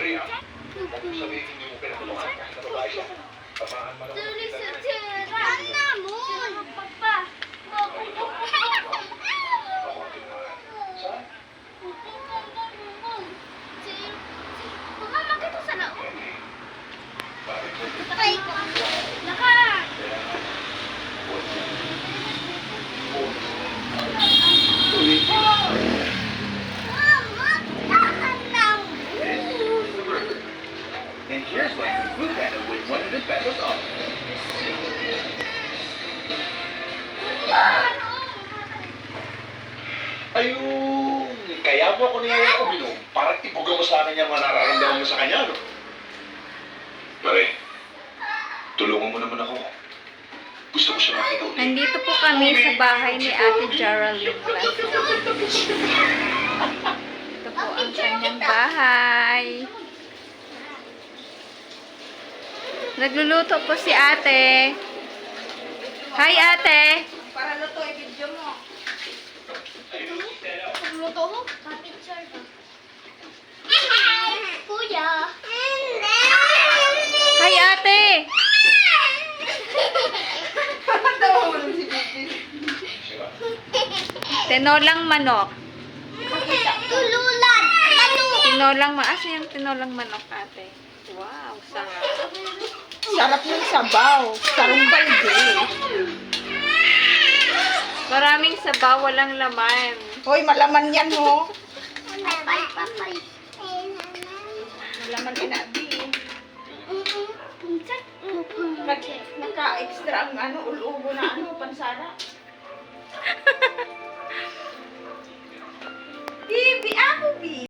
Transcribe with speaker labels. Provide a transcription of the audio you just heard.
Speaker 1: Maria, huwag mo sabihin hindi mo pinatulungan kahit na babae siya. Tamaan man ako ng kita ako ang tinahan. Saan? Bakit mo?
Speaker 2: And here's why the food panda would 100 pesos off.
Speaker 1: Ayun! Kaya mo ako niyaya uminom para ibugaw mo sa akin yung mga nararamdaman mo sa kanya, no? Pare, tulungan mo naman ako. Gusto ko siya makita ulit.
Speaker 3: Nandito po kami sa bahay ni Ate Geraldine Lasso. Ito po ang kanyang bahay. Nagluluto po si ate. Hi, ate!
Speaker 4: Para luto, i-video mo.
Speaker 5: Luto mo? Pa-picture ka. Kuya.
Speaker 3: Hi, ate!
Speaker 4: Tawa mo lang si Bibi.
Speaker 3: Tinolang manok.
Speaker 5: Tululan.
Speaker 3: Tinolang manok. Asa yung tinolang manok, ate? Wow, sarap.
Speaker 4: Sarap ng sabaw. Sarong balde.
Speaker 3: Maraming sabaw, walang laman.
Speaker 4: Hoy, malaman yan, ho.
Speaker 5: Papay.
Speaker 4: Malaman yan, Abi. Naka-extra ang ulo na pansara.